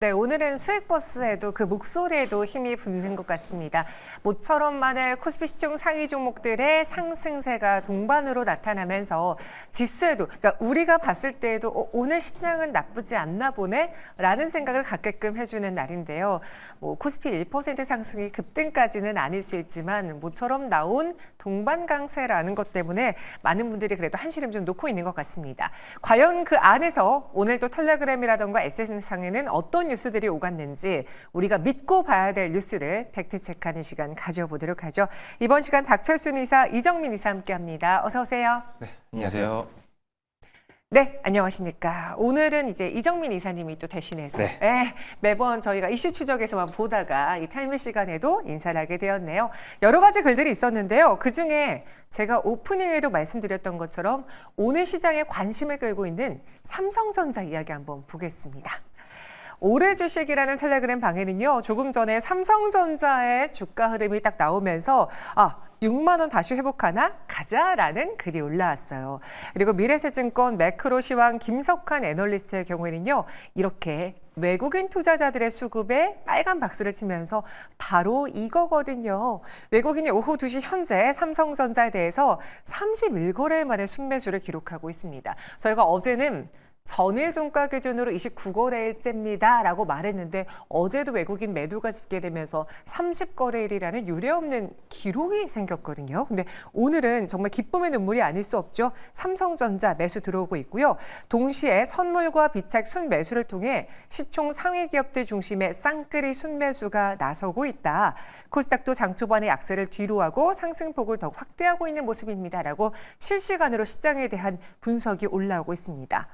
네, 오늘은 수익버스에도 그 목소리에도 힘이 붙는 것 같습니다. 모처럼 만의 코스피 시총 상위 종목들의 상승세가 동반으로 나타나면서 지수에도, 그러니까 우리가 봤을 때에도 오늘 시장은 나쁘지 않나 보네? 라는 생각을 갖게끔 해주는 날인데요. 코스피 1% 상승이 급등까지는 아닐 수 있지만 모처럼 나온 동반 강세라는 것 때문에 많은 분들이 그래도 한시름 좀 놓고 있는 것 같습니다. 과연 그 안에서 오늘 또 텔레그램이라던가 SNS상에는 어떤 뉴스들이 오갔는지 우리가 믿고 봐야 될 뉴스를 팩트체크하는 시간 가져보도록 하죠. 이번 시간 박철순 이사, 이정민 이사 함께합니다. 어서 오세요. 네, 안녕하세요. 네, 안녕하십니까. 오늘은 이제 이정민 이사님이 또 대신해서 매번 저희가 이슈 추적에서만 보다가 이 탈미 시간에도 인사를 하게 되었네요. 여러 가지 글들이 있었는데요. 그중에 제가 오프닝에도 말씀드렸던 것처럼 오늘 시장에 관심을 끌고 있는 삼성전자 이야기 한번 보겠습니다. 올해 주식이라는 텔레그램 방에는요, 조금 전에 삼성전자의 주가 흐름이 딱 나오면서 6만 원 다시 회복하나? 가자라는 글이 올라왔어요. 그리고 미래세증권 매크로 시황 김석환 애널리스트의 경우에는요, 이렇게 외국인 투자자들의 수급에 빨간 박수를 치면서 바로 이거거든요. 외국인이 오후 2시 현재 삼성전자에 대해서 31거래일 만에 순매수를 기록하고 있습니다. 저희가 어제는 전일 종가 기준으로 29거래일째입니다 라고 말했는데 어제도 외국인 매도가 집계되면서 30거래일이라는 유례없는 기록이 생겼거든요. 근데 오늘은 정말 기쁨의 눈물이 아닐 수 없죠. 삼성전자 매수 들어오고 있고요. 동시에 선물과 비책 순매수를 통해 시총 상위 기업들 중심의 쌍끌이 순매수가 나서고 있다. 코스닥도 장 초반에 약세를 뒤로하고 상승폭을 더욱 확대하고 있는 모습입니다라고 실시간으로 시장에 대한 분석이 올라오고 있습니다.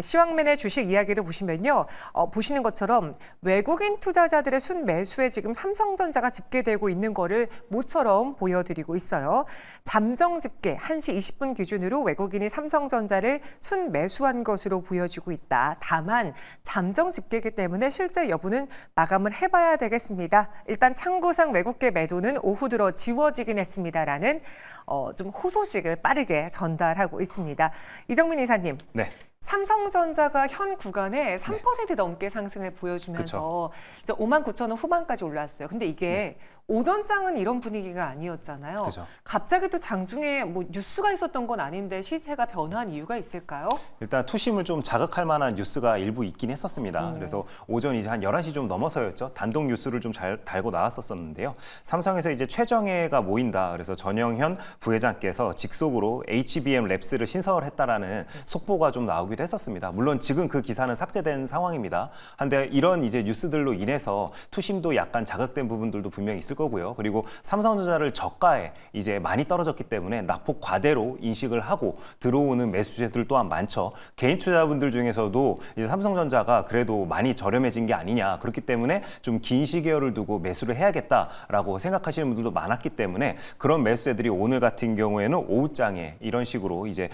시황맨의 주식 이야기도 보시면요. 보시는 것처럼 외국인 투자자들의 순매수에 지금 삼성전자가 집계되고 있는 거를 모처럼 보여드리고 있어요. 잠정 집계 1시 20분 기준으로 외국인이 삼성전자를 순매수한 것으로 보여지고 있다. 다만 잠정 집계이기 때문에 실제 여부는 마감을 해봐야 되겠습니다. 일단 창구상 외국계 매도는 오후 들어 지워지긴 했습니다라는 좀 호소식을 빠르게 전달하고 있습니다. 이정민 이사님. 네. 삼성전자가 현 구간에 3% 넘게 상승을 보여주면서 59,000원 후반까지 올랐어요. 근데 이게 오전장은 이런 분위기가 아니었잖아요. 그쵸. 갑자기 또 장중에 뉴스가 있었던 건 아닌데 시세가 변화한 이유가 있을까요? 일단 투심을 좀 자극할 만한 뉴스가 일부 있긴 했었습니다. 그래서 오전 이제 한 11시 좀 넘어서였죠. 단독 뉴스를 좀 잘 달고 나왔었는데요. 삼성에서 이제 최정예가 모인다. 그래서 전영현 부회장께서 직속으로 HBM 랩스를 신설을 했다라는 속보가 좀 나오기도 했었습니다. 물론 지금 그 기사는 삭제된 상황입니다. 한데 이런 이제 뉴스들로 인해서 투심도 약간 자극된 부분들도 분명히 있을 거고요. 그리고 삼성전자를 저가에 이제 많이 떨어졌기 때문에 낙폭 과대로 인식을 하고 들어오는 매수세들 또한 많죠. 개인 투자분들 중에서도 이제 삼성전자가 그래도 많이 저렴해진 게 아니냐. 그렇기 때문에 좀 긴 시계열을 두고 매수를 해야겠다라고 생각하시는 분들도 많았기 때문에 그런 매수세들이 오늘 같은 경우에는 오후장에 이런 식으로 이제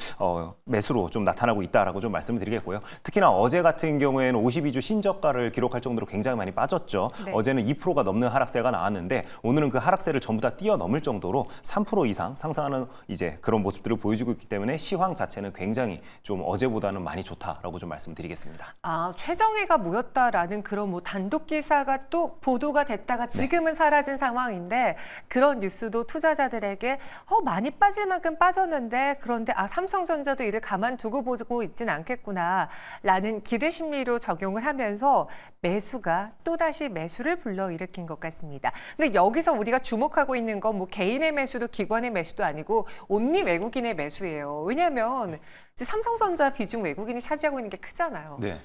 매수로 좀 나타나고 있다라고 좀 말씀을 드리겠고요. 특히나 어제 같은 경우에는 52주 신저가를 기록할 정도로 굉장히 많이 빠졌죠. 네. 어제는 2%가 넘는 하락세가 나왔는데 오늘은 그 하락세를 전부 다 뛰어넘을 정도로 3% 이상 상승하는 이제 그런 모습들을 보여주고 있기 때문에 시황 자체는 굉장히 좀 어제보다는 많이 좋다라고 좀 말씀드리겠습니다. 최정예가 모였다라는 그런 단독 기사가 또 보도가 됐다가 지금은 사라진 상황인데 그런 뉴스도 투자자들에게 많이 빠질 만큼 빠졌는데 그런데 삼성전자도 이를 가만두고 보고 있진 않겠구나라는 기대 심리로 적용을 하면서 매수가 또다시 매수를 불러일으킨 것 같습니다. 근데 여기서 우리가 주목하고 있는 건 개인의 매수도 기관의 매수도 아니고 온리 외국인의 매수예요. 왜냐하면 이제 삼성전자 비중 외국인이 차지하고 있는 게 크잖아요. 네.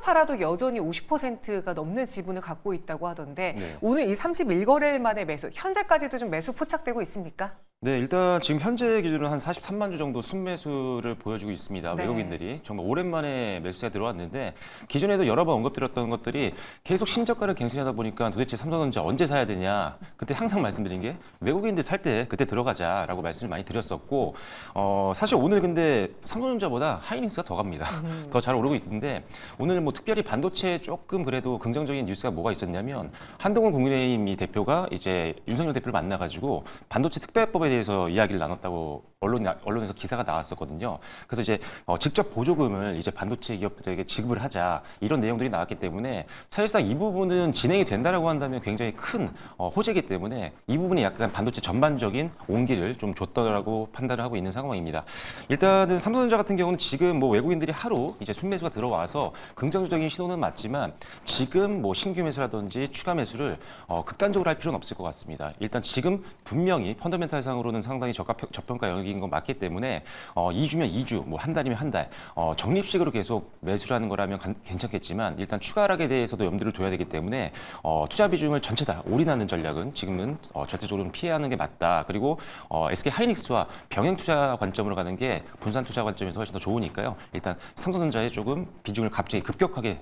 팔아도 여전히 50%가 넘는 지분을 갖고 있다고 하던데 네. 오늘 이 31거래일 만에 매수, 현재까지도 좀 매수 포착되고 있습니까? 네, 일단 지금 현재 기준으로 한 43만 주 정도 순매수를 보여주고 있습니다. 네. 외국인들이 정말 오랜만에 매수세가 들어왔는데 기존에도 여러 번 언급드렸던 것들이 계속 신저가를 갱신하다 보니까 도대체 삼성전자 언제 사야 되냐. 그때 항상 말씀드린 게 외국인들 살 때 그때 들어가자라고 말씀을 많이 드렸었고 사실 오늘 근데 삼성전자보다 하이닉스가 더 갑니다. 더 잘 오르고 있는데 오늘 특별히 반도체에 조금 그래도 긍정적인 뉴스가 뭐가 있었냐면 한동훈 국민의힘 이 대표가 이제 윤석열 대표를 만나가지고 반도체 특별법을 사업에 대해서 이야기를 나눴다고 언론에서 기사가 나왔었거든요. 그래서 이제 직접 보조금을 이제 반도체 기업들에게 지급을 하자 이런 내용들이 나왔기 때문에 사실상 이 부분은 진행이 된다라고 한다면 굉장히 큰 호재이기 때문에 이 부분이 약간 반도체 전반적인 온기를 좀 줬다라고 판단을 하고 있는 상황입니다. 일단은 삼성전자 같은 경우는 지금 뭐 외국인들이 하루 이제 순매수가 들어와서 긍정적인 신호는 맞지만 지금 뭐 신규 매수라든지 추가 매수를 극단적으로 할 필요는 없을 것 같습니다. 일단 지금 분명히 펀더멘탈상으로는 상당히 저평가 영역인 건 맞기 때문에 2주면 2주, 뭐 한 달이면 한 달, 적립식으로 계속 매수를 하는 거라면 괜찮겠지만 일단 추가 하락에 대해서도 염두를 둬야 되기 때문에 투자 비중을 전체 다 올인하는 전략은 지금은 절대적으로 피해야 하는 게 맞다. 그리고 SK 하이닉스와 병행 투자 관점으로 가는 게 분산 투자 관점에서 훨씬 더 좋으니까요. 일단 삼성전자에 조금 비중을 갑자기 급격하게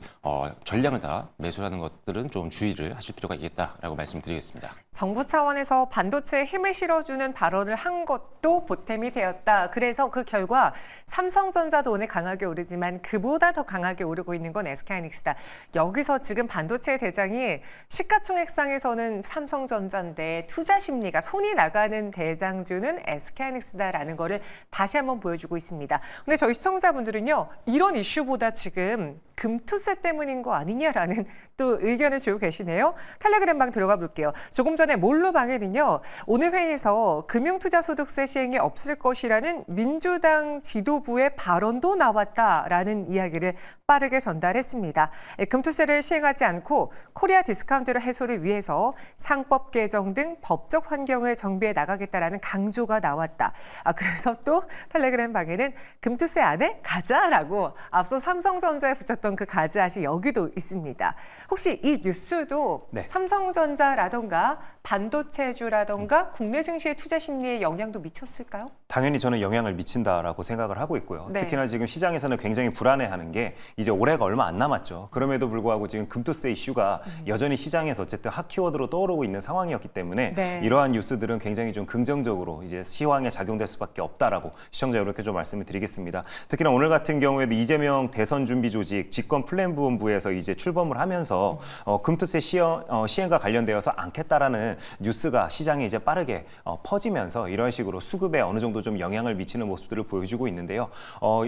전량을 다 매수하는 것들은 좀 주의를 하실 필요가 있겠다라고 말씀드리겠습니다. 정부 차원에서 반도체에 힘을 실어주는 발언을 한 것도 보탬이 되었다. 그래서 그 결과 삼성전자도 오늘 강하게 오르지만 그보다 더 강하게 오르고 있는 건 SK하이닉스다. 여기서 지금 반도체 대장이 시가총액상에서는 삼성전자인데 투자 심리가 손이 나가는 대장주는 SK하이닉스다라는 거를 다시 한번 보여주고 있습니다. 근데 저희 시청자분들은요, 이런 이슈보다 지금 금투세 때문인 거 아니냐라는 또 의견을 주고 계시네요. 텔레그램방 들어가 볼게요. 조금 전에 몰루방에는요, 오늘 회의에서 금융투자소득세 시행이 없을 것이라는 민주당 지도부의 발언도 나왔다라는 이야기를 빠르게 전달했습니다. 금투세를 시행하지 않고 코리아 디스카운트를 해소를 위해서 상법 개정 등 법적 환경을 정비해 나가겠다라는 강조가 나왔다. 그래서 또 텔레그램 방에는 금투세 안에 가자라고 앞서 삼성전자에 붙였던 그 가자앗이 여기도 있습니다. 혹시 이 뉴스도 네. 삼성전자라던가 반도체주라던가 국내 증시의 투자 심리에 영향도 미쳤을까요? 당연히 저는 영향을 미친다라고 생각을 하고 있고요. 네. 특히나 지금 시장에서는 굉장히 불안해하는 게 이제 올해가 얼마 안 남았죠. 그럼에도 불구하고 지금 금투세 이슈가 여전히 시장에서 어쨌든 핫 키워드로 떠오르고 있는 상황이었기 때문에 네. 이러한 뉴스들은 굉장히 좀 긍정적으로 이제 시황에 작용될 수밖에 없다라고 시청자 여러분께 좀 말씀을 드리겠습니다. 특히나 오늘 같은 경우에도 이재명 대선 준비 조직 집권 플랜본부에서 이제 출범을 하면서 금투세 시행과 관련되어서 않겠다라는 뉴스가 시장에 이제 빠르게 퍼지면서 이런 식으로 수급에 어느 정도 좀 영향을 미치는 모습들을 보여주고 있는데요.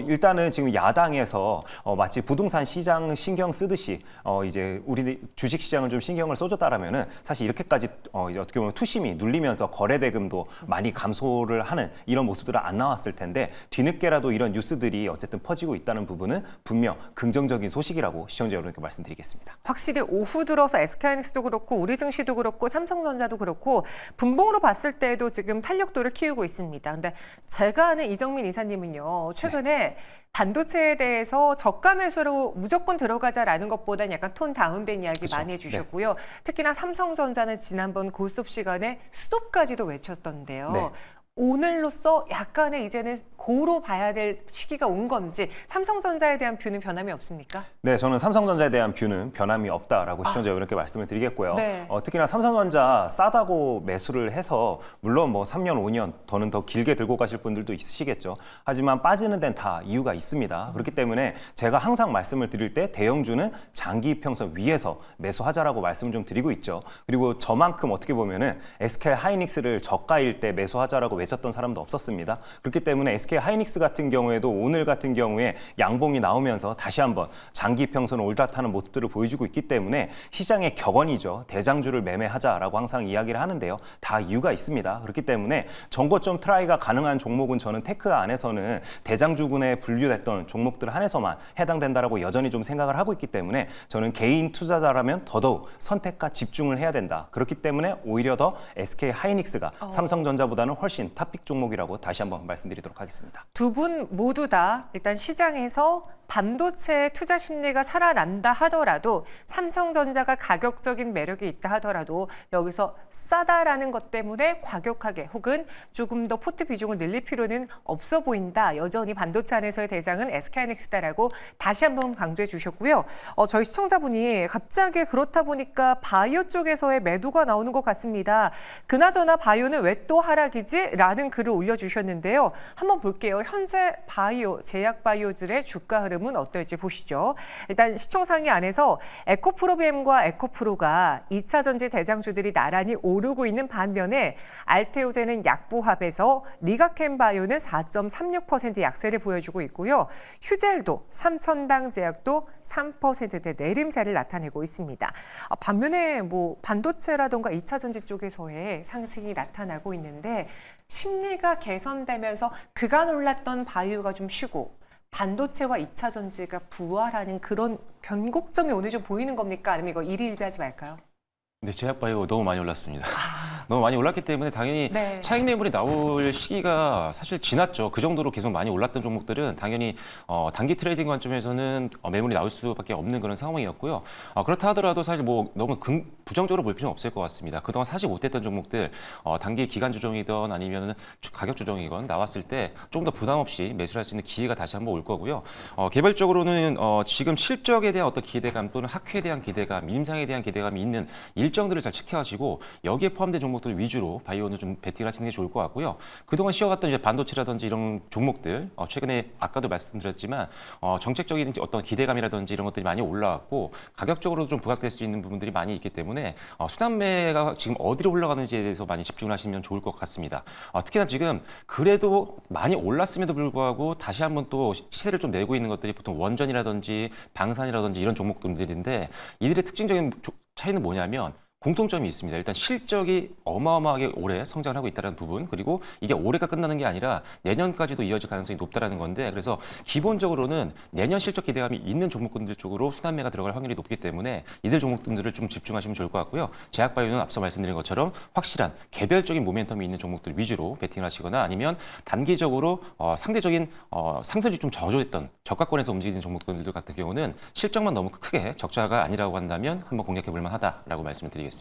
일단은 지금 야당에서 마치 부동산 시장 신경 쓰듯이 이제 우리 주식 시장을 좀 신경을 써줬다라면은 사실 이렇게까지 이제 어떻게 보면 투심이 눌리면서 거래 대금도 많이 감소를 하는 이런 모습들은 안 나왔을 텐데 뒤늦게라도 이런 뉴스들이 어쨌든 퍼지고 있다는 부분은 분명 긍정적인 소식이라고 시청자 여러분께 말씀드리겠습니다. 확실히 오후 들어서 SK하이닉스도 그렇고 우리 증시도 그렇고 삼성전자도 그렇고 분봉으로 봤을 때도 지금 탄력도를 키우고 있습니다. 근데 제가 아는 이정민 이사님은요, 최근에 반도체에 대해서 저가 매수로 무조건 들어가자라는 것보다는 약간 톤 다운된 이야기 그쵸. 많이 해주셨고요. 특히나 삼성전자는 지난번 고스톱 시간에 스톱까지도 외쳤던데요. 네. 오늘로써 약간의 이제는 고로 봐야 될 시기가 온 건지 삼성전자에 대한 뷰는 변함이 없습니까? 네, 저는 삼성전자에 대한 뷰는 변함이 없다라고 시청자 여러분께 말씀을 드리겠고요. 네. 특히나 삼성전자 싸다고 매수를 해서 물론 뭐 3년, 5년 더는 더 길게 들고 가실 분들도 있으시겠죠. 하지만 빠지는 데는 다 이유가 있습니다. 그렇기 때문에 제가 항상 말씀을 드릴 때 대형주는 장기 이평선 위에서 매수하자라고 말씀을 좀 드리고 있죠. 그리고 저만큼 어떻게 보면은 SK 하이닉스를 저가일 때 매수하자라고 외쳤던 사람도 없었습니다. 그렇기 때문에 SK 하이닉스 같은 경우에도 오늘 같은 경우에 양봉이 나오면서 다시 한번 장기 평선을 올라타는 모습들을 보여주고 있기 때문에 시장의 격언이죠. 대장주를 매매하자라고 항상 이야기를 하는데요. 다 이유가 있습니다. 그렇기 때문에 정고점 트라이가 가능한 종목은 저는 테크 안에서는 대장주군에 분류됐던 종목들 한해서만 해당된다라고 여전히 좀 생각을 하고 있기 때문에 저는 개인 투자자라면 더더욱 선택과 집중을 해야 된다. 그렇기 때문에 오히려 더 SK 하이닉스가 삼성전자보다는 훨씬 탑픽 종목이라고 다시 한번 말씀드리도록 하겠습니다. 두 분 모두 다 일단 시장에서 반도체 투자 심리가 살아난다 하더라도 삼성전자가 가격적인 매력이 있다 하더라도 여기서 싸다라는 것 때문에 과격하게 혹은 조금 더 포트 비중을 늘릴 필요는 없어 보인다. 여전히 반도체 안에서의 대장은 SK하이닉스다라고 다시 한번 강조해 주셨고요. 저희 시청자분이 갑자기 그렇다 보니까 바이오 쪽에서의 매도가 나오는 것 같습니다. 그나저나 바이오는 왜 또 하락이지? 라는 글을 올려주셨는데요. 한번 볼게요. 현재 바이오, 제약 바이오들의 주가 흐름 흐름은 어떨지 보시죠. 일단 시총 상위 안에서 에코프로비엠과 에코프로가 2차 전지 대장주들이 나란히 오르고 있는 반면에 알테오제는 약보합에서 리가켄바이오는 4.36% 약세를 보여주고 있고요. 휴젤도 삼천당 제약도 3%대 내림세를 나타내고 있습니다. 반면에 뭐 반도체라던가 2차 전지 쪽에서의 상승이 나타나고 있는데 심리가 개선되면서 그간 올랐던 바이오가 좀 쉬고 반도체와 2차 전지가 부활하는 그런 변곡점이 오늘 좀 보이는 겁니까? 아니면 이거 일희일비하지 말까요? 네, 제약바이오 너무 많이 올랐습니다. 너무 많이 올랐기 때문에 당연히 네. 차익 매물이 나올 시기가 사실 지났죠. 그 정도로 계속 많이 올랐던 종목들은 당연히 단기 트레이딩 관점에서는 매물이 나올 수밖에 없는 그런 상황이었고요. 그렇다 하더라도 사실 뭐 너무 부정적으로 볼 필요는 없을 것 같습니다. 그동안 사지 못했던 종목들 단기 기간 조정이든 아니면 가격 조정이건 나왔을 때 좀 더 부담 없이 매수를 할 수 있는 기회가 다시 한번 올 거고요. 개별적으로는 지금 실적에 대한 어떤 기대감 또는 학회에 대한 기대감, 임상에 대한 기대감이 있는 일정들을 잘 체크하시고 여기에 포함된 종목들 위주로 바이오는 좀 베팅을 하시는 게 좋을 것 같고요. 그동안 쉬어갔던 이제 반도체라든지 이런 종목들 최근에 아까도 말씀드렸지만 정책적인 어떤 기대감이라든지 이런 것들이 많이 올라왔고 가격적으로도 좀 부각될 수 있는 부분들이 많이 있기 때문에 순환매가 지금 어디로 올라가는지에 대해서 많이 집중을 하시면 좋을 것 같습니다. 특히나 지금 그래도 많이 올랐음에도 불구하고 다시 한번 또 시세를 좀 내고 있는 것들이 보통 원전이라든지 방산이라든지 이런 종목들인데 이들의 특징적인 차이는 뭐냐면 공통점이 있습니다. 일단 실적이 어마어마하게 올해 성장을 하고 있다는 부분, 그리고 이게 올해가 끝나는 게 아니라 내년까지도 이어질 가능성이 높다라는 건데, 그래서 기본적으로는 내년 실적 기대감이 있는 종목군들 쪽으로 순환매가 들어갈 확률이 높기 때문에 이들 종목들을 좀 집중하시면 좋을 것 같고요. 제약바이오는 앞서 말씀드린 것처럼 확실한 개별적인 모멘텀이 있는 종목들 위주로 베팅을 하시거나 아니면 단기적으로 상대적인 상승이 좀 저조했던 저가권에서 움직이는 종목군들 같은 경우는 실적만 너무 크게 적자가 아니라고 한다면 한번 공략해 볼 만하다라고 말씀을 드리겠습니다.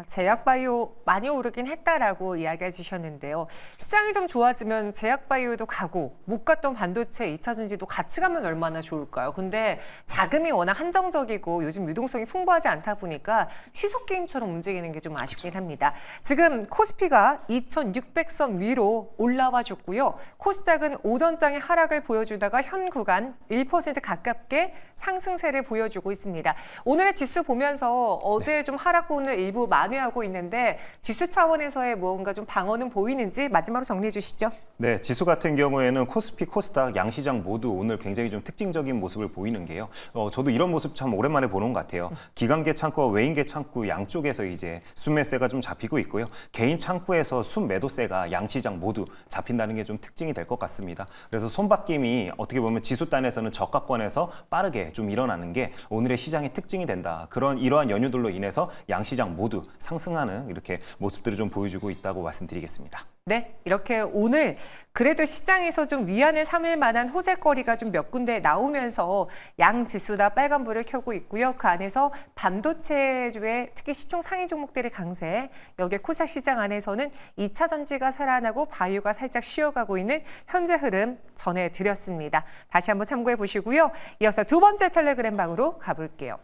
제약바이오 많이 오르긴 했다라고 이야기해 주셨는데요. 시장이 좀 좋아지면 제약바이오도 가고 못 갔던 반도체, 2차 전지도 같이 가면 얼마나 좋을까요? 근데 자금이 워낙 한정적이고 요즘 유동성이 풍부하지 않다 보니까 시속 게임처럼 움직이는 게 좀 아쉽긴 합니다. 지금 코스피가 2,600선 위로 올라와 줬고요. 코스닥은 오전장의 하락을 보여주다가 현 구간 1% 가깝게 상승세를 보여주고 있습니다. 오늘의 지수 보면서 어제 좀 하락분을 일부 만회하고 있는데 지수 차원에서의 뭔가 좀 방어는 보이는지 마지막으로 정리해 주시죠. 네, 지수 같은 경우에는 코스피, 코스닥, 양시장 모두 오늘 굉장히 좀 특징적인 모습을 보이는 게요. 저도 이런 모습 참 오랜만에 보는 것 같아요. 기관계 창구와 외인계 창구 양쪽에서 이제 순매세가 좀 잡히고 있고요. 개인 창구에서 순매도세가 양시장 모두 잡힌다는 게 좀 특징이 될 것 같습니다. 그래서 손바뀜이 어떻게 보면 지수단에서는 저가권에서 빠르게 좀 일어나는 게 오늘의 시장의 특징이 된다. 이러한 연유들로 인해서 양시장 모두 상승하는 이렇게 모습들을 좀 보여주고 있다고 말씀드리겠습니다. 네, 이렇게 오늘 그래도 시장에서 좀 위안을 삼을 만한 호재거리가 좀 몇 군데 나오면서 양 지수 다 빨간불을 켜고 있고요. 그 안에서 반도체주의 특히 시총 상위 종목들의 강세, 여기에 코스닥 시장 안에서는 2차 전지가 살아나고 바이오가 살짝 쉬어가고 있는 현재 흐름 전해드렸습니다. 다시 한번 참고해 보시고요. 이어서 두 번째 텔레그램 방으로 가볼게요.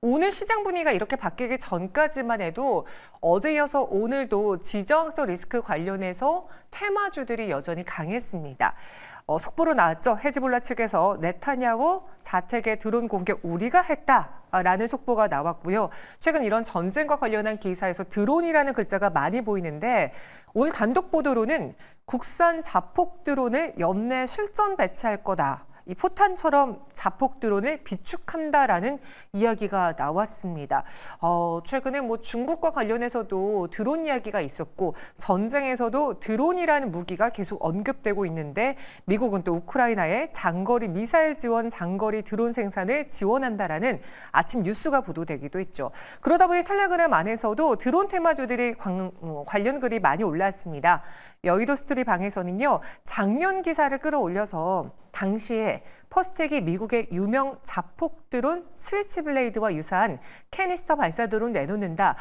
오늘 시장 분위기가 이렇게 바뀌기 전까지만 해도 어제 이어서 오늘도 지정학적 리스크 관련해서 테마주들이 여전히 강했습니다. 속보로 나왔죠. 헤즈볼라 측에서 네타냐후 자택의 드론 공격 우리가 했다라는 속보가 나왔고요. 최근 이런 전쟁과 관련한 기사에서 드론이라는 글자가 많이 보이는데 오늘 단독 보도로는 국산 자폭 드론을 연내 실전 배치할 거다. 이 포탄처럼 자폭 드론을 비축한다라는 이야기가 나왔습니다. 최근에 뭐 중국과 관련해서도 드론 이야기가 있었고 전쟁에서도 드론이라는 무기가 계속 언급되고 있는데 미국은 또 우크라이나에 장거리 미사일 지원, 장거리 드론 생산을 지원한다라는 아침 뉴스가 보도되기도 했죠. 그러다 보니 텔레그램 안에서도 드론 테마주들이 관련 글이 많이 올랐습니다. 여의도 스토리 방에서는요. 작년 기사를 끌어올려서 당시에 퍼스텍이 미국의 유명 자폭 드론 스위치블레이드와 유사한 캐니스터 발사 드론 내놓는다.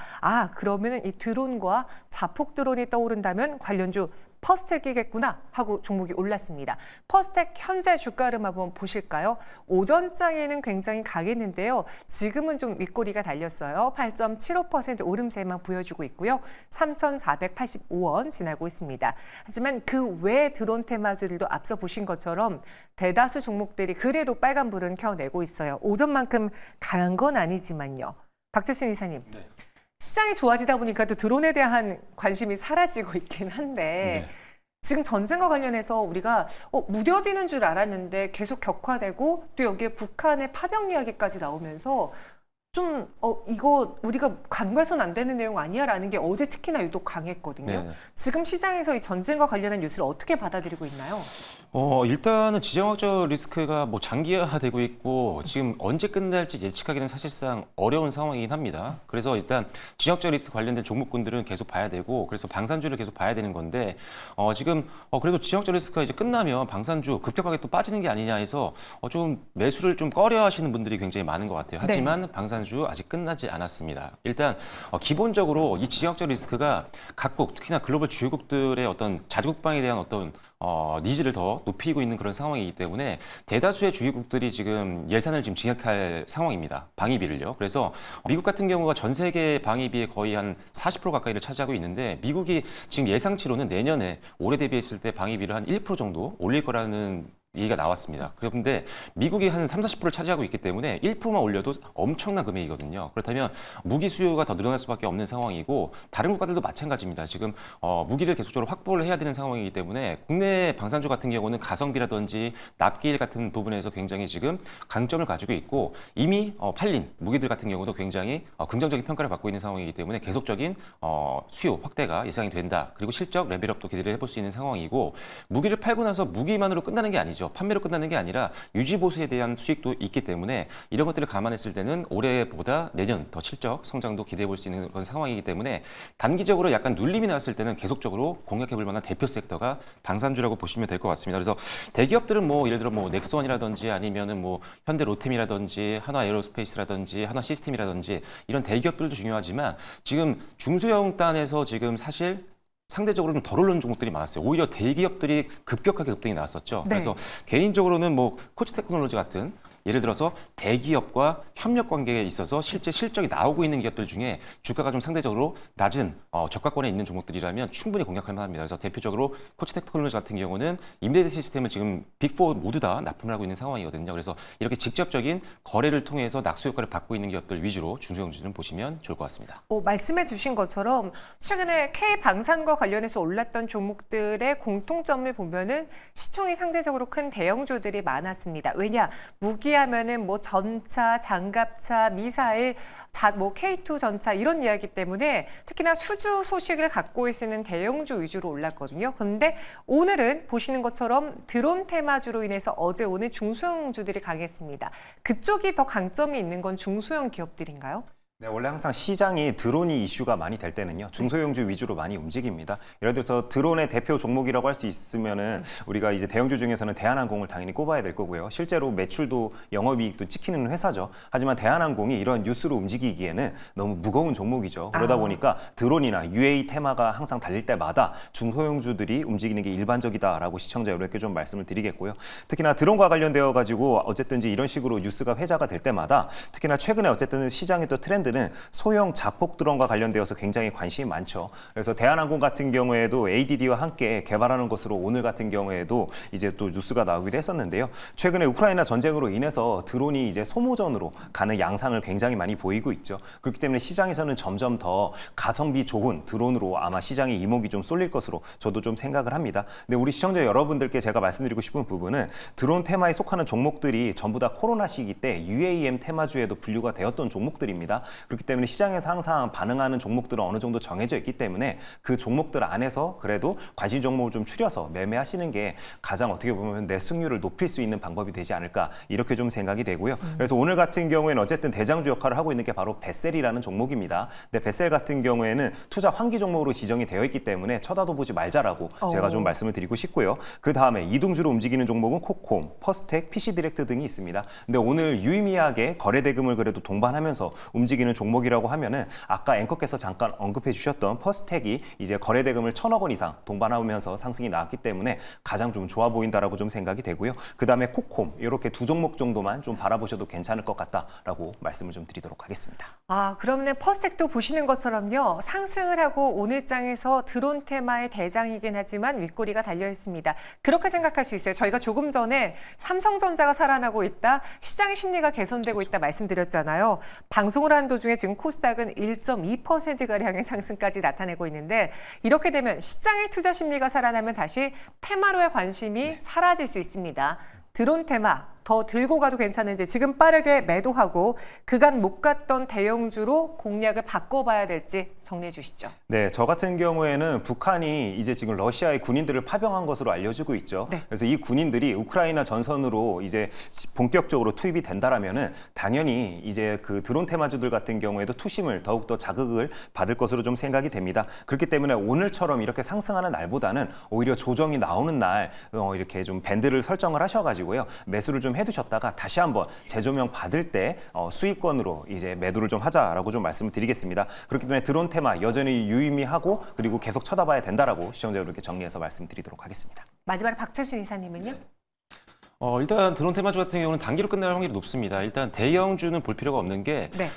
그러면 이 드론과 자폭 드론이 떠오른다면 관련주 퍼스텍이겠구나 하고 종목이 올랐습니다. 퍼스텍 현재 주가를 한번 보실까요? 오전장에는 굉장히 강했는데요. 지금은 좀 윗꼬리가 달렸어요. 8.75% 오름세만 보여주고 있고요. 3,485원 지나고 있습니다. 하지만 그 외 드론 테마주들도 앞서 보신 것처럼 대다수 종목들이 그래도 빨간불은 켜내고 있어요. 오전만큼 강한 건 아니지만요. 박주신 이사님. 네. 시장이 좋아지다 보니까 또 드론에 대한 관심이 사라지고 있긴 한데 지금 전쟁과 관련해서 우리가 무뎌지는 줄 알았는데 계속 격화되고 또 여기에 북한의 파병 이야기까지 나오면서 좀 이거 우리가 간과해서는 안 되는 내용 아니야라는 게 어제 특히나 유독 강했거든요. 네. 지금 시장에서 이 전쟁과 관련한 뉴스를 어떻게 받아들이고 있나요? 일단은 지정학적 리스크가 뭐 장기화되고 있고 지금 언제 끝날지 예측하기는 사실상 어려운 상황이긴 합니다. 그래서 일단 지정학적 리스크 관련된 종목군들은 계속 봐야 되고 그래서 방산주를 계속 봐야 되는 건데 지금 그래도 지정학적 리스크가 이제 끝나면 방산주 급격하게 또 빠지는 게 아니냐 해서 좀 매수를 좀 꺼려하시는 분들이 굉장히 많은 것 같아요. 하지만 방산주 아직 끝나지 않았습니다. 일단 기본적으로 이 지정학적 리스크가 각국 특히나 글로벌 주요국들의 어떤 자주국방에 대한 어떤 니즈를 더 높이고 있는 그런 상황이기 때문에 대다수의 주요국들이 지금 예산을 지금 증액할 상황입니다. 방위비를요. 그래서 미국 같은 경우가 전 세계 방위비의 거의 한 40% 가까이를 차지하고 있는데 미국이 지금 예상치로는 내년에 올해 대비했을 때 방위비를 한 1% 정도 올릴 거라는 얘기가 나왔습니다. 그런데 미국이 한 30~40%를 차지하고 있기 때문에 1%만 올려도 엄청난 금액이거든요. 그렇다면 무기 수요가 더 늘어날 수밖에 없는 상황이고 다른 국가들도 마찬가지입니다. 지금 무기를 계속적으로 확보를 해야 되는 상황이기 때문에 국내 방산주 같은 경우는 가성비라든지 납기일 같은 부분에서 굉장히 지금 강점을 가지고 있고 이미 팔린 무기들 같은 경우도 굉장히 긍정적인 평가를 받고 있는 상황이기 때문에 계속적인 수요 확대가 예상이 된다. 그리고 실적 레벨업도 기대를 해볼 수 있는 상황이고 무기를 팔고 나서 무기만으로 끝나는 게 아니죠. 판매로 끝나는 게 아니라 유지 보수에 대한 수익도 있기 때문에 이런 것들을 감안했을 때는 올해보다 내년 더 실적 성장도 기대해 볼 수 있는 그런 상황이기 때문에 단기적으로 약간 눌림이 나왔을 때는 계속적으로 공략해 볼 만한 대표 섹터가 방산주라고 보시면 될 것 같습니다. 그래서 대기업들은 뭐 예를 들어 뭐 넥스원이라든지 아니면은 뭐 현대 로템이라든지 한화 에어로스페이스라든지 한화 시스템이라든지 이런 대기업들도 중요하지만 지금 중소형 단에서 지금 사실 상대적으로는 덜 오르는 종목들이 많았어요. 오히려 대기업들이 급격하게 급등이 나왔었죠. 네. 그래서 개인적으로는 뭐 코치 테크놀로지 같은 예를 들어서 대기업과 협력 관계에 있어서 실제 실적이 나오고 있는 기업들 중에 주가가 좀 상대적으로 낮은 저가권에 있는 종목들이라면 충분히 공략할 만합니다. 그래서 대표적으로 코치 테크놀로지 같은 경우는 임대드 시스템을 지금 빅4 모두 다 납품을 하고 있는 상황이거든요. 그래서 이렇게 직접적인 거래를 통해서 낙수 효과를 받고 있는 기업들 위주로 중소형주는 보시면 좋을 것 같습니다. 말씀해 주신 것처럼 최근에 K방산과 관련해서 올랐던 종목들의 공통점을 보면은 시총이 상대적으로 큰 대형주들이 많았습니다. 왜냐? 무기하면은 뭐 전차, 장갑차, 미사일, 뭐 K2 전차 이런 이야기 때문에 특히나 수주 소식을 갖고 있는 대형주 위주로 올랐거든요. 그런데 오늘은 보시는 것처럼 드론 테마주로 인해서 어제 오늘 중소형주들이 강했습니다. 그쪽이 더 강점이 있는 건 중소형 기업들인가요? 네, 원래 항상 시장이 드론이 이슈가 많이 될 때는요, 중소형주 위주로 많이 움직입니다. 예를 들어서 드론의 대표 종목이라고 할 수 있으면은 우리가 이제 대형주 중에서는 대한항공을 당연히 꼽아야 될 거고요. 실제로 매출도 영업이익도 찍히는 회사죠. 하지만 대한항공이 이런 뉴스로 움직이기에는 너무 무거운 종목이죠. 그러다 보니까 드론이나 UA 테마가 항상 달릴 때마다 중소형주들이 움직이는 게 일반적이다라고 시청자 여러분께 좀 말씀을 드리겠고요. 특히나 드론과 관련되어 가지고 어쨌든지 이런 식으로 뉴스가 회자가 될 때마다 특히나 최근에 어쨌든 시장의 또 트렌드 는 소형 자폭 드론과 관련되어서 굉장히 관심이 많죠. 그래서 대한항공 같은 경우에도 ADD와 함께 개발하는 것으로 오늘 같은 경우에도 이제 또 뉴스가 나오기도 했었는데요. 최근에 우크라이나 전쟁으로 인해서 드론이 이제 소모전으로 가는 양상을 굉장히 많이 보이고 있죠. 그렇기 때문에 시장에서는 점점 더 가성비 좋은 드론으로 아마 시장의 이목이 좀 쏠릴 것으로 저도 좀 생각을 합니다. 근데 우리 시청자 여러분들께 제가 말씀드리고 싶은 부분은 드론 테마에 속하는 종목들이 전부 다 코로나 시기 때 UAM 테마주에도 분류가 되었던 종목들입니다. 그렇기 때문에 시장에서 항상 반응하는 종목들은 어느 정도 정해져 있기 때문에 그 종목들 안에서 그래도 관심 종목을 좀 추려서 매매하시는 게 가장 어떻게 보면 내 승률을 높일 수 있는 방법이 되지 않을까 이렇게 좀 생각이 되고요. 그래서 오늘 같은 경우에는 어쨌든 대장주 역할을 하고 있는 게 바로 벳셀이라는 종목입니다. 근데 벳셀 같은 경우에는 투자 환기 종목으로 지정이 되어 있기 때문에 쳐다도 보지 말자라고 제가 좀 말씀을 드리고 싶고요. 그 다음에 이동주로 움직이는 종목은 코콤, 퍼스텍, PC디렉트 등이 있습니다. 근데 오늘 유의미하게 거래 대금을 그래도 동반하면서 움직이는 움직이는 종목이라고 하면은 아까 앵커께서 잠깐 언급해 주셨던 퍼스텍이 이제 거래 대금을 1,000억 원 이상 동반하면서 상승이 나왔기 때문에 가장 좀 좋아 보인다라고 좀 생각이 되고요. 그다음에 코콤 이렇게 두 종목 정도만 좀 바라보셔도 괜찮을 것 같다라고 말씀을 좀 드리도록 하겠습니다. 아, 그러면 퍼스텍도 보시는 것처럼요. 상승을 하고 오늘 장에서 드론 테마의 대장이긴 하지만 윗꼬리가 달려 있습니다. 그렇게 생각할 수 있어요. 저희가 조금 전에 삼성전자가 살아나고 있다, 시장의 심리가 개선되고 있다 말씀드렸잖아요. 방송을 하는 도중에 지금 코스닥은 1.2%가량의 상승까지 나타내고 있는데 이렇게 되면 시장의 투자 심리가 살아나면 다시 테마로의 관심이 사라질 수 있습니다. 드론 테마 더 들고 가도 괜찮은지 지금 빠르게 매도하고 그간 못 갔던 대형주로 공략을 바꿔봐야 될지 정리해 주시죠. 네, 저 같은 경우에는 북한이 이제 지금 러시아의 군인들을 파병한 것으로 알려지고 있죠. 네. 그래서 이 군인들이 우크라이나 전선으로 이제 본격적으로 투입이 된다라면은 당연히 이제 그 드론 테마주들 같은 경우에도 투심을 더욱더 자극을 받을 것으로 좀 생각이 됩니다. 그렇기 때문에 오늘처럼 이렇게 상승하는 날보다는 오히려 조정이 나오는 날 이렇게 좀 밴드를 설정을 하셔가지고요. 매수를 좀 해두셨다가 다시 한번 재조명 받을 때 수익권으로 이제 매도를 좀 하자라고 좀 말씀을 드리겠습니다. 그렇기 때문에 드론 테마 여전히 유의미하고 그리고 계속 쳐다봐야 된다라고 시청자 여러분께 정리해서 말씀드리도록 하겠습니다. 마지막으로 박철순 이사님은요? 일단 드론 테마주 같은 경우는 단기로 끝날 확률이 높습니다. 일단 대형주는 볼 필요가 없는 게, 네.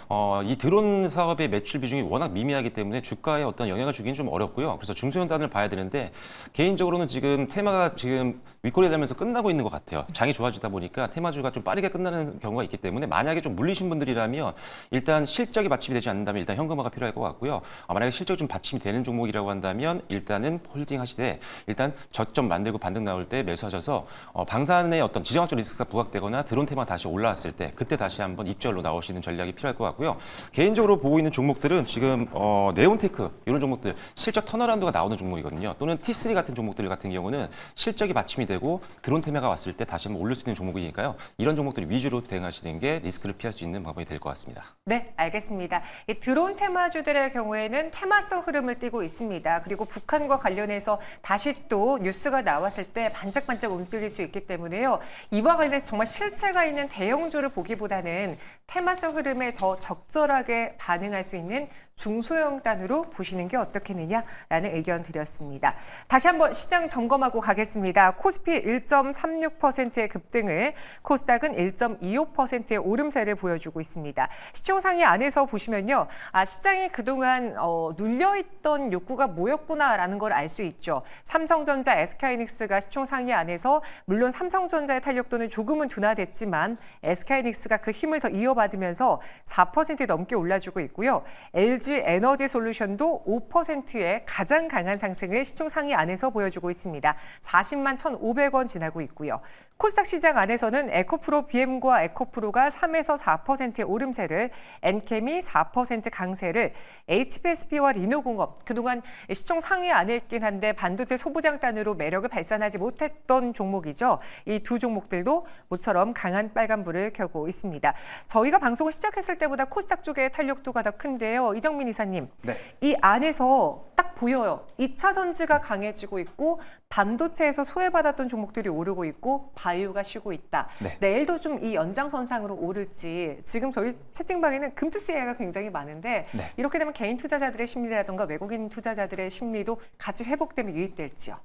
이 드론 사업의 매출 비중이 워낙 미미하기 때문에 주가에 어떤 영향을 주기는 좀 어렵고요. 그래서 중소형단을 봐야 되는데, 개인적으로는 지금 테마가 지금 윗꼬리 되면서 끝나고 있는 것 같아요. 장이 좋아지다 보니까 테마주가 좀 빠르게 끝나는 경우가 있기 때문에 만약에 좀 물리신 분들이라면 일단 실적이 받침이 되지 않는다면 일단 현금화가 필요할 것 같고요. 만약에 실적이 좀 받침이 되는 종목이라고 한다면 일단은 홀딩 하시되 일단 저점 만들고 반등 나올 때 매수하셔서 방산의 어떤 지정학적 리스크가 부각되거나 드론 테마 다시 올라왔을 때 그때 다시 한번 입절로 나오시는 전략이 필요할 것 같고요. 개인적으로 보고 있는 종목들은 지금 네온테크 이런 종목들 실적 턴어라운드가 나오는 종목이거든요. 또는 T3 같은 종목들 같은 경우는 실적이 받침이 되고 드론 테마가 왔을 때 다시 한번 올릴 수 있는 종목이니까요. 이런 종목들 위주로 대응하시는 게 리스크를 피할 수 있는 방법이 될 것 같습니다. 네, 알겠습니다. 이 드론 테마주들의 경우에는 테마성 흐름을 띠고 있습니다. 그리고 북한과 관련해서 다시 또 뉴스가 나왔을 때 반짝반짝 움직일 수 있기 때문에요. 이와 관련해서 정말 실체가 있는 대형주를 보기보다는 테마성 흐름에 더 적절하게 반응할 수 있는 중소형 단으로 보시는 게 어떻겠느냐라는 의견 드렸습니다. 다시 한번 시장 점검하고 가겠습니다. 코스피 1.36%의 급등을, 코스닥은 1.25%의 오름세를 보여주고 있습니다. 시총 상위 안에서 보시면요. 시장이 그동안 눌려있던 욕구가 뭐였구나라는 걸 알 수 있죠. 삼성전자, SK하이닉스가 시총 상위 안에서 물론 삼성전자의 탄력도는 조금은 둔화됐지만 SK하이닉스가 그 힘을 더 이어받으면서 4% 넘게 올라주고 있고요. LG 에너지 솔루션도 5%의 가장 강한 상승을 시총 상위 안에서 보여주고 있습니다. 40만 1,500원 지나고 있고요. 코스닥 시장 안에서는 에코프로 BM과 에코프로가 3에서 4%의 오름세를, 엔캠이 4% 강세를, HBSP와 리노공업 그동안 시총 상위 안에 있긴 한데 반도체 소부장단으로 매력을 발산하지 못했던 종목이죠. 이 두 종목들도 모처럼 강한 빨간불을 켜고 있습니다. 저희가 방송을 시작했을 때보다 코스닥 쪽의 탄력도가 더 큰데요. 이정민 이사님, 네. 이 안에서 딱 보여요. 2차 전지가 강해지고 있고 반도체에서 소외받았던 종목들이 오르고 있고 바이오가 쉬고 있다. 네. 내일도 좀 이 연장선상으로 오를지, 지금 저희 채팅방에는 금투세가 굉장히 많은데 네. 이렇게 되면 개인 투자자들의 심리라든가 외국인 투자자들의 심리도 같이 회복되면 유입될지요.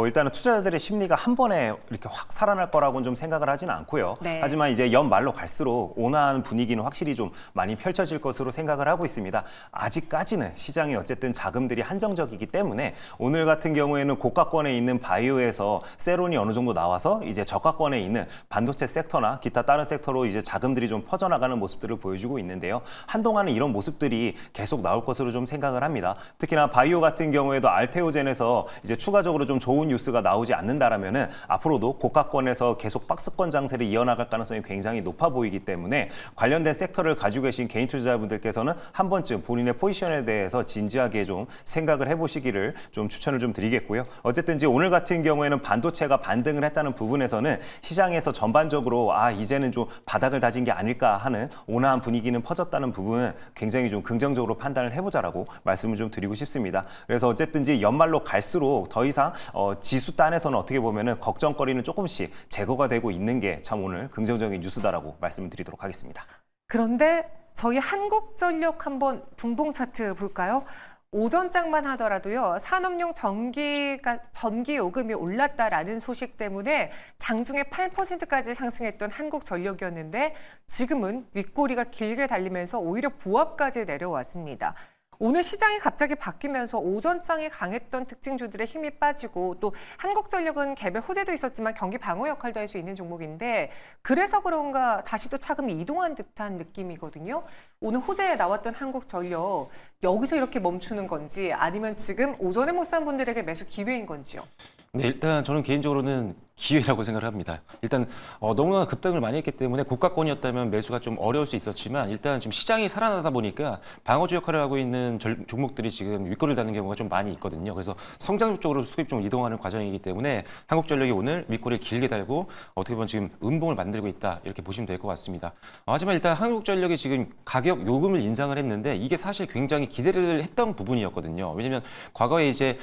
일단은 투자자들의 심리가 한 번에 이렇게 확 살아날 거라고는 좀 생각을 하지는 않고요. 네. 하지만 이제 연말로 갈수록 온화한 분위기는 확실히 좀 많이 펼쳐질 것으로 생각을 하고 있습니다. 아직까지는 시장이 어쨌든 자금들이 한정적이기 때문에 오늘 같은 경우에는 고가권에 있는 바이오에서 세론이 어느 정도 나와서 이제 저가권에 있는 반도체 섹터나 기타 다른 섹터로 이제 자금들이 좀 퍼져나가는 모습들을 보여주고 있는데요. 한동안은 이런 모습들이 계속 나올 것으로 좀 생각을 합니다. 특히나 바이오 같은 경우에도 알테오젠에서 이제 추가적으로 좀 좋은 뉴스가 나오지 않는다라면은 앞으로도 고가권에서 계속 박스권 장세를 이어나갈 가능성이 굉장히 높아 보이기 때문에 관련된 섹터를 가지고 계신 개인 투자자분들께서는 한 번쯤 본인의 포지션에 대해서 진지하게 좀 생각을 해보시기를 좀 추천을 좀 드리겠고요. 어쨌든 이제 오늘 같은 경우에는 반도체가 반등을 했다는 부분에서는 시장에서 전반적으로 이제는 좀 바닥을 다진 게 아닐까 하는 온화한 분위기는 퍼졌다는 부분은 굉장히 좀 긍정적으로 판단을 해보자라고 말씀을 좀 드리고 싶습니다. 그래서 어쨌든지 연말로 갈수록 더 이상 지수 단에서는 어떻게 보면은 걱정거리는 조금씩 제거가 되고 있는 게 참 오늘 긍정적인 뉴스다라고 말씀을 드리도록 하겠습니다. 그런데 저희 한국전력 한번 분봉 차트 볼까요? 오전장만 하더라도요, 산업용 전기 요금이 올랐다라는 소식 때문에 장중에 8%까지 상승했던 한국전력이었는데 지금은 윗꼬리가 길게 달리면서 오히려 보합까지 내려왔습니다. 오늘 시장이 갑자기 바뀌면서 오전장이 강했던 특징주들의 힘이 빠지고 또 한국전력은 개별 호재도 있었지만 경기 방어 역할도 할 수 있는 종목인데 그래서 그런가 다시 또 차금이 이동한 듯한 느낌이거든요. 오늘 호재에 나왔던 한국전력 여기서 이렇게 멈추는 건지 아니면 지금 오전에 못 산 분들에게 매수 기회인 건지요. 네, 일단 저는 개인적으로는 기회라고 생각을 합니다. 일단 너무나 급등을 많이 했기 때문에 고가권이었다면 매수가 좀 어려울 수 있었지만 일단 지금 시장이 살아나다 보니까 방어주 역할을 하고 있는 종목들이 지금 윗꼬리를 다는 경우가 좀 많이 있거든요. 그래서 성장 쪽으로 수급이 좀 이동하는 과정이기 때문에 한국전력이 오늘 윗꼬리를 길게 달고 어떻게 보면 지금 음봉을 만들고 있다 이렇게 보시면 될 것 같습니다. 하지만 일단 한국전력이 지금 가격 요금을 인상을 했는데 이게 사실 굉장히 기대를 했던 부분이었거든요. 왜냐하면 과거에 이제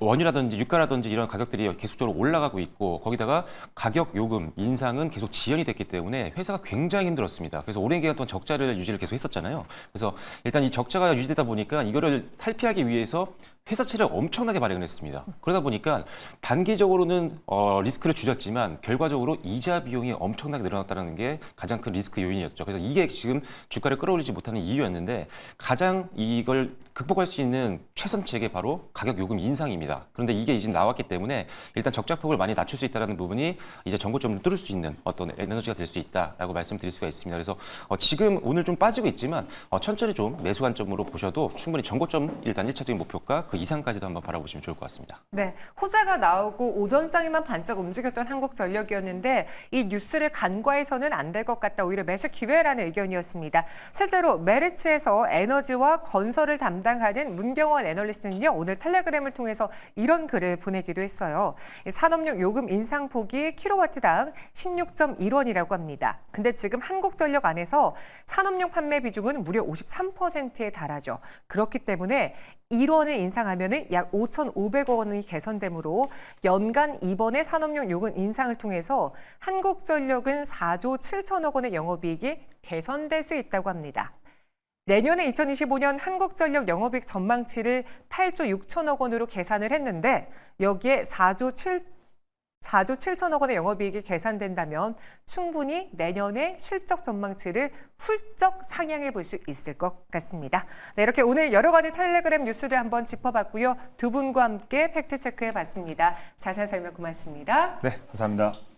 원유라든지 유가라든지 이런 가격들이 계속적으로 올라가고 있고 거기다가 가격 요금 인상은 계속 지연이 됐기 때문에 회사가 굉장히 힘들었습니다. 그래서 오랜 기간 동안 적자를 유지를 계속 했었잖아요. 그래서 일단 이 적자가 유지되다 보니까 이거를 탈피하기 위해서 회사채를 엄청나게 발행을 했습니다. 그러다 보니까 단기적으로는 리스크를 줄였지만 결과적으로 이자 비용이 엄청나게 늘어났다는 게 가장 큰 리스크 요인이었죠. 그래서 이게 지금 주가를 끌어올리지 못하는 이유였는데 가장 이걸 극복할 수 있는 최선책이 바로 가격 요금 인상입니다. 그런데 이게 이제 나왔기 때문에 일단 적자폭을 많이 낮출 수 있다는 부분이 이제 전고점을 뚫을 수 있는 어떤 에너지가 될 수 있다라고 말씀드릴 수가 있습니다. 그래서 지금 오늘 좀 빠지고 있지만 천천히 좀 매수 관점으로 보셔도 충분히 전고점 일단 1차적인 목표가 그 이상까지도 한번 바라보시면 좋을 것 같습니다. 네, 호재가 나오고 오전장에만 반짝 움직였던 한국전력이었는데 이 뉴스를 간과해서는 안 될 것 같다. 오히려 매수 기회라는 의견이었습니다. 실제로 메리츠에서 에너지와 건설을 담당하는 문경원 애널리스트는요. 오늘 텔레그램을 통해서 이런 글을 보내기도 했어요. 산업용 요금 인상폭이 킬로와트당 16.1원이라고 합니다. 근데 지금 한국전력 안에서 산업용 판매 비중은 무려 53%에 달하죠. 그렇기 때문에 1원을 인상하면 약 5,500억 원이 개선되므로 연간 이번에 산업용 요금 인상을 통해서 한국전력은 4조 7천억 원의 영업이익이 개선될 수 있다고 합니다. 내년에 2025년 한국전력 영업이익 전망치를 8조 6천억 원으로 계산을 했는데 여기에 4조 7천억 원의 영업이익이 계산된다면 충분히 내년에 실적 전망치를 훌쩍 상향해 볼 수 있을 것 같습니다. 네, 이렇게 오늘 여러 가지 텔레그램 뉴스를 한번 짚어봤고요. 두 분과 함께 팩트체크해 봤습니다. 자세한 설명 고맙습니다. 네, 감사합니다.